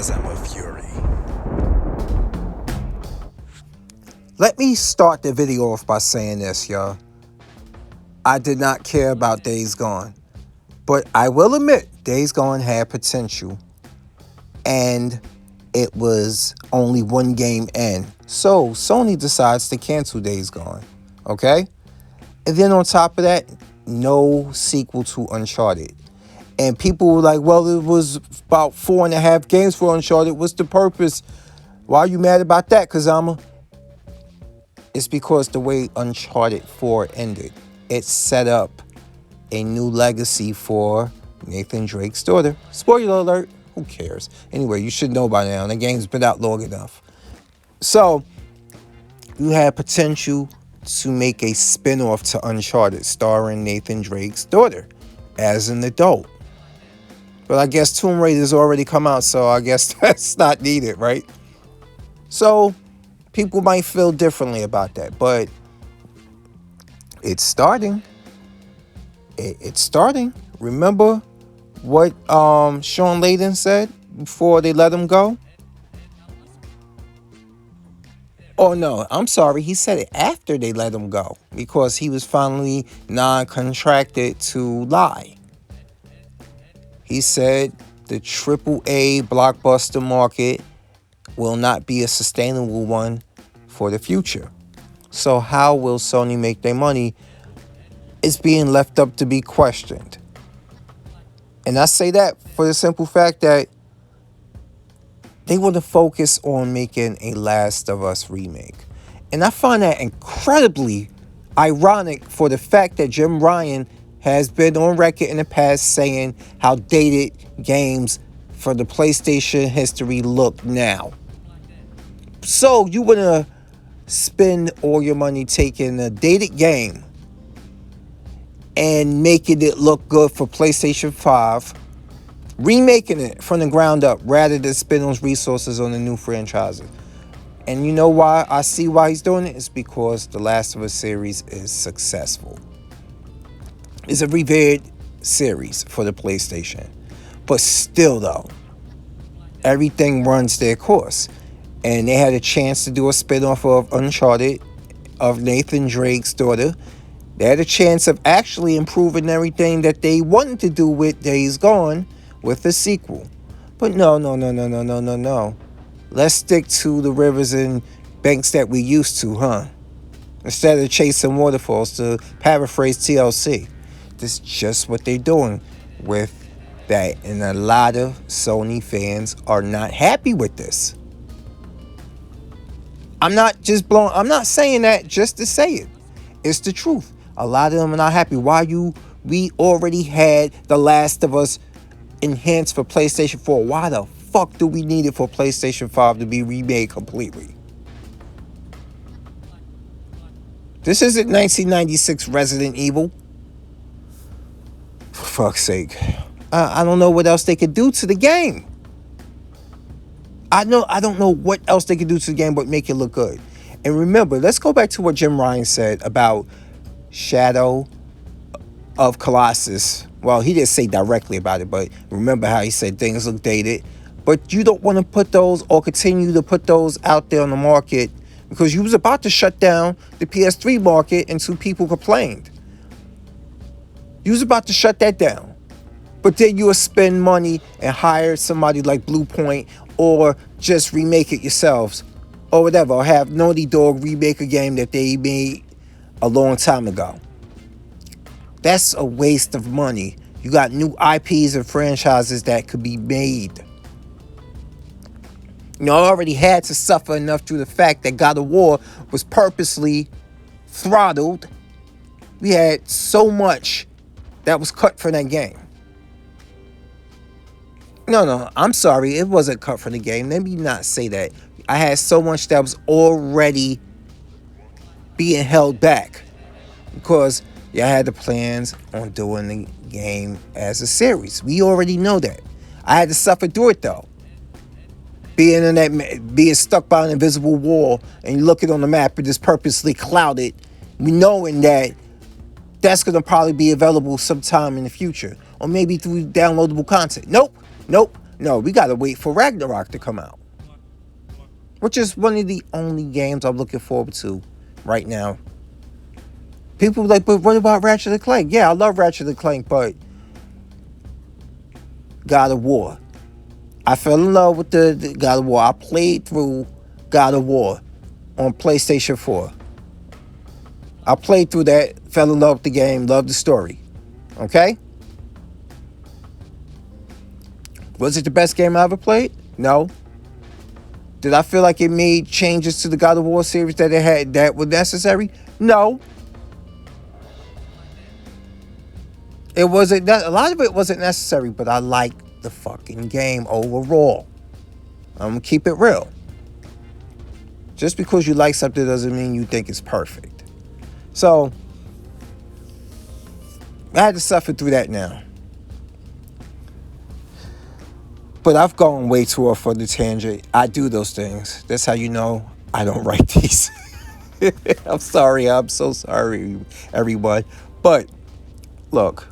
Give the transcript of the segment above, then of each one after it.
because I'm a fury. Let me start the video off by saying this, y'all. I did not care about Days Gone. But I will admit, Days Gone had potential. And it was only one game in. So Sony decides to cancel Days Gone. Okay? And then on top of that, no sequel to Uncharted. And people were like, well, it was about 4.5 games for Uncharted. What's the purpose? Why are you mad about that, Kazama? It's because the way Uncharted 4 ended, it set up a new legacy for Nathan Drake's daughter. Spoiler alert, who cares? Anyway, you should know by now. The game's been out long enough. So, you had potential to make a spin-off to Uncharted starring Nathan Drake's daughter as an adult. But I guess Tomb Raider's already come out, so I guess that's not needed, right? So, people might feel differently about that, but it's starting. It's starting. Remember what Sean Layden said before they let him go? Oh, no, I'm sorry. He said it after they let him go because he was finally non-contracted to lie. He said the AAA blockbuster market will not be a sustainable one for the future. So how will Sony make their money? It's being left up to be questioned. And I say that for the simple fact that they want to focus on making a Last of Us remake. And I find that incredibly ironic for the fact that Jim Ryan has been on record in the past saying how dated games for the PlayStation history look now. So you want to spend all your money taking a dated game and making it look good for PlayStation 5, remaking it from the ground up rather than spend those resources on the new franchises. And you know why I see why he's doing it? It's because the Last of Us series is successful. It's a revered series for the PlayStation. But still though, everything runs their course. And they had a chance to do a spin-off of Uncharted, of Nathan Drake's daughter. They had a chance of actually improving everything that they wanted to do with Days Gone with a sequel. But no. Let's stick to the rivers and banks that we used to, huh? Instead of chasing waterfalls, to paraphrase TLC. This is just what they're doing with that. And a lot of Sony fans are not happy with this. I'm not saying that just to say it. It's the truth. A lot of them are not happy. We already had The Last of Us enhanced for PlayStation 4. Why the fuck do we need it for PlayStation 5 to be remade completely? This isn't 1996 Resident Evil. For fuck's sake. I don't know what else they could do to the game. I don't know what else they could do to the game but make it look good. And remember, let's go back to what Jim Ryan said about Shadow of Colossus. Well, he didn't say directly about it, but remember how he said things look dated. But you don't want to put those or continue to put those out there on the market because you was about to shut down the PS3 market until people complained. You was about to shut that down. But then you will spend money and hire somebody like Blue Point or just remake it yourselves or whatever. Or have Naughty Dog remake a game that they made a long time ago. That's a waste of money. You got new IPs and franchises that could be made. You know, I already had to suffer enough through the fact that God of War was purposely throttled. We had so much that was cut from that game. No, I'm sorry. It wasn't cut from the game. Let me not say that. I had so much that was already being held back because y'all had the plans on doing the game as a series. We already know that. I had to suffer through it though. Being stuck by an invisible wall and you look it on the map and it's purposely clouded, knowing that that's going to probably be available sometime in the future or maybe through downloadable content. Nope. No, we gotta wait for Ragnarok to come out, which is one of the only games I'm looking forward to right now. People are like, but what about Ratchet and Clank? Yeah, I love Ratchet and Clank, but God of War. I fell in love with the God of War. I played through God of War on PlayStation 4. I played through that, fell in love with the game, loved the story. Okay? Was it the best game I ever played? No. Did I feel like it made changes to the God of War series that it had that were necessary? No. It wasn't that, a lot of it wasn't necessary, but I liked the fucking game overall. I'm gonna keep it real. Just because you like something doesn't mean you think it's perfect. So I had to suffer through that now. But I've gone way too off on the tangent. I do those things. That's how you know I don't write these. I'm sorry. I'm so sorry, everyone. But look,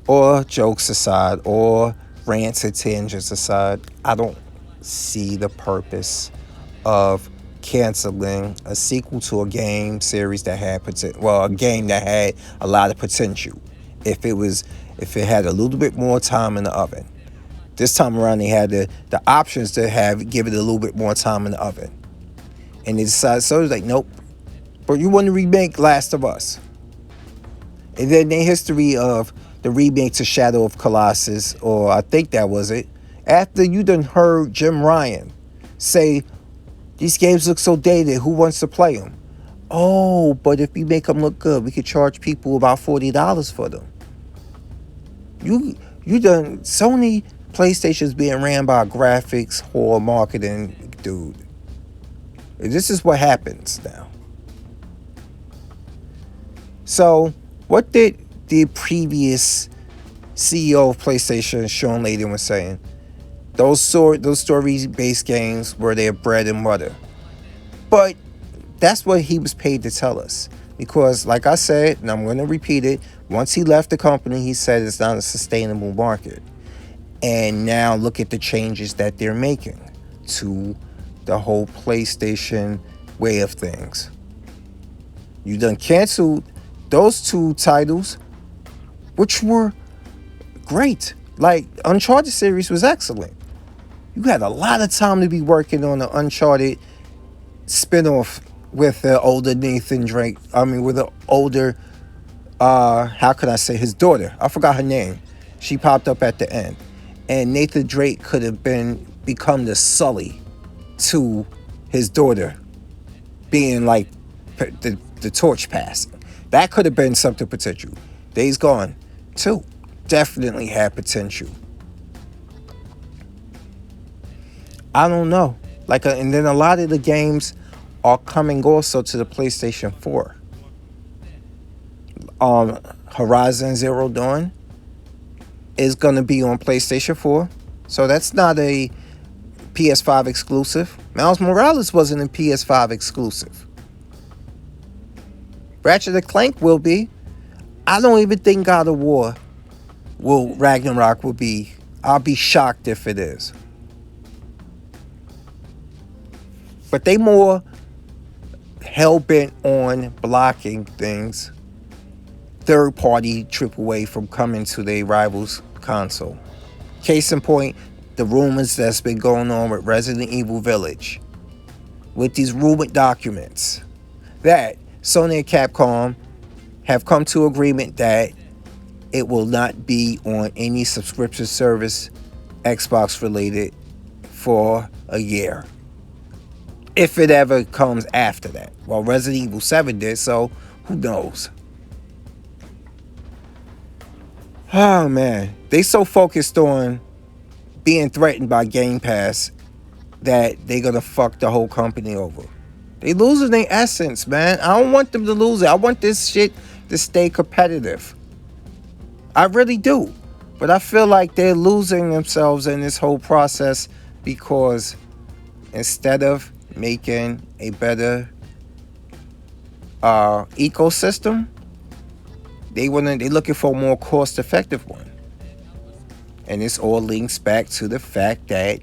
or jokes aside, or rants and tangents aside, I don't see the purpose of canceling a sequel to a game series that had a game that had a lot of potential. If it had a little bit more time in the oven. This time around, they had the options to give it a little bit more time in the oven. And they decided, so it was like, nope. But you want to remake Last of Us. And then the history of the remake to Shadow of Colossus, or I think that was it, after you done heard Jim Ryan say, these games look so dated, who wants to play them? Oh, but if we make them look good, we could charge people about $40 for them. You done, Sony PlayStation's being ran by a graphics whore marketing dude. This is what happens now. So, what did the previous CEO of PlayStation, Sean Layden, was saying? Those story-based games were their bread and butter. But that's what he was paid to tell us. Because, like I said, and I'm going to repeat it, once he left the company, he said it's not a sustainable market. And now look at the changes that they're making to the whole PlayStation way of things. You done canceled those two titles, which were great. Like, Uncharted series was excellent. You had a lot of time to be working on the Uncharted spinoff with the older Nathan Drake. With the older, how could I say, his daughter. I forgot her name. She popped up at the end. And Nathan Drake could have become the Sully to his daughter, being like the torch passing. That could have been something potential. Days Gone 2 definitely had potential. I don't know. And then a lot of the games are coming also to the PlayStation 4. Horizon Zero Dawn is going to be on PlayStation 4. So that's not a PS5 exclusive. Miles Morales wasn't a PS5 exclusive. Ratchet and Clank will be. I don't even think God of War Ragnarok will be. I'll be shocked if it is. But they more hell-bent on blocking things, third-party AAA, from coming to their rival's console. Case in point, the rumors that's been going on with Resident Evil Village. With these rumored documents that Sony and Capcom have come to agreement that it will not be on any subscription service, Xbox related, for a year. If it ever comes after that. Well, Resident Evil 7 did, so who knows? Oh man, they so focused on being threatened by Game Pass that they're gonna fuck the whole company over. They losing their essence, man. I don't want them to lose it. I want this shit to stay competitive. I really do. But I feel like they're losing themselves in this whole process because instead of making a better ecosystem, they're looking for a more cost-effective one. And this all links back to the fact that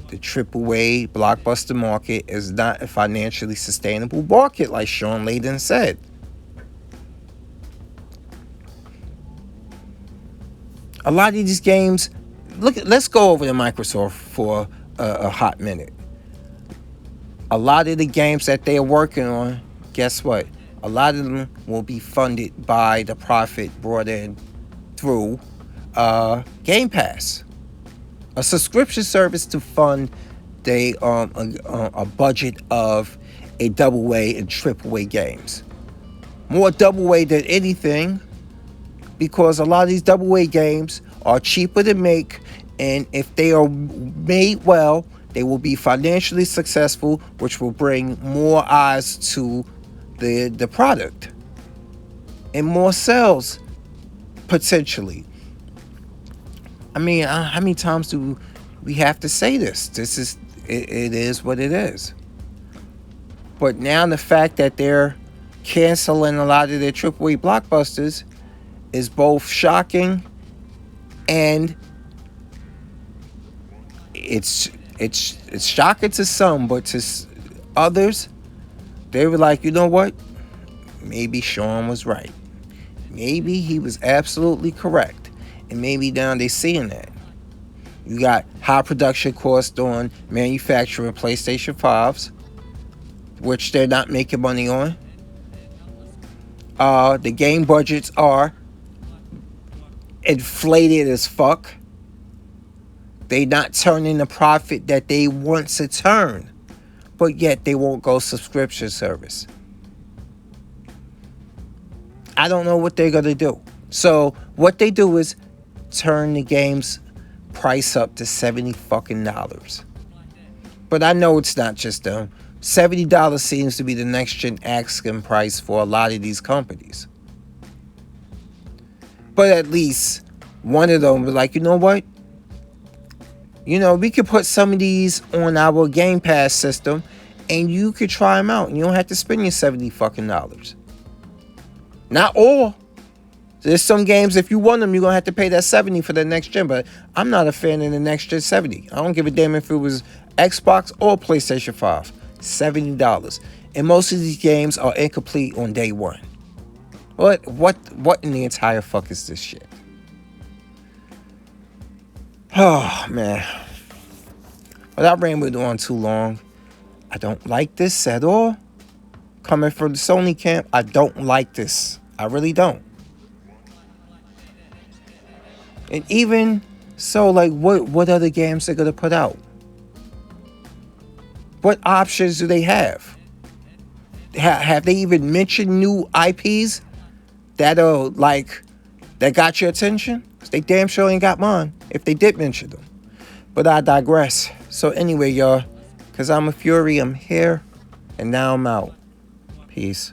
the AAA blockbuster market is not a financially sustainable market, like Sean Layden said. A lot of these games, let's go over to Microsoft for a hot minute. A lot of the games that they're working on, guess what? A lot of them will be funded by the profit brought in through Game Pass, a subscription service to fund a budget of a double A and triple A games. More double A than anything, because a lot of these double A games are cheaper to make, and if they are made well, they will be financially successful, which will bring more eyes to the product and more sales potentially. I mean, how many times do we have to say this? It is what it is. But now the fact that they're canceling a lot of their AAA blockbusters is both shocking, and it's shocking to some, but to others, they were like, you know what? Maybe Sean was right. Maybe he was absolutely correct. And maybe now they're seeing that. You got high production costs on manufacturing PlayStation 5s, which they're not making money on. The game budgets are inflated as fuck. They not turning the profit that they want to turn, but yet they won't go subscription service. I don't know what they're gonna do. So what they do is turn the game's price up to $70 fucking dollars. But I know it's not just them. $70 seems to be the next gen asking price for a lot of these companies. But at least one of them was like, you know what? You know, we could put some of these on our Game Pass system, and you could try them out. And you don't have to spend your $70 fucking dollars. Not all. There's some games, if you want them, you're going to have to pay that $70 for the next gen. But I'm not a fan of the next gen $70. I don't give a damn if it was Xbox or PlayStation 5. $70. And most of these games are incomplete on day one. What in the entire fuck is this shit? Oh, man. Without rambling on too long, I don't like this at all. Coming from the Sony camp, I don't like this. I really don't. And even so, like, what other games they're gonna put out? What options do they have? Have they even mentioned new IPs that are like that got your attention? They damn sure ain't got mine if they did mention them. But I digress. So anyway, y'all, because I'm a fury, I'm here, and now I'm out. Peace.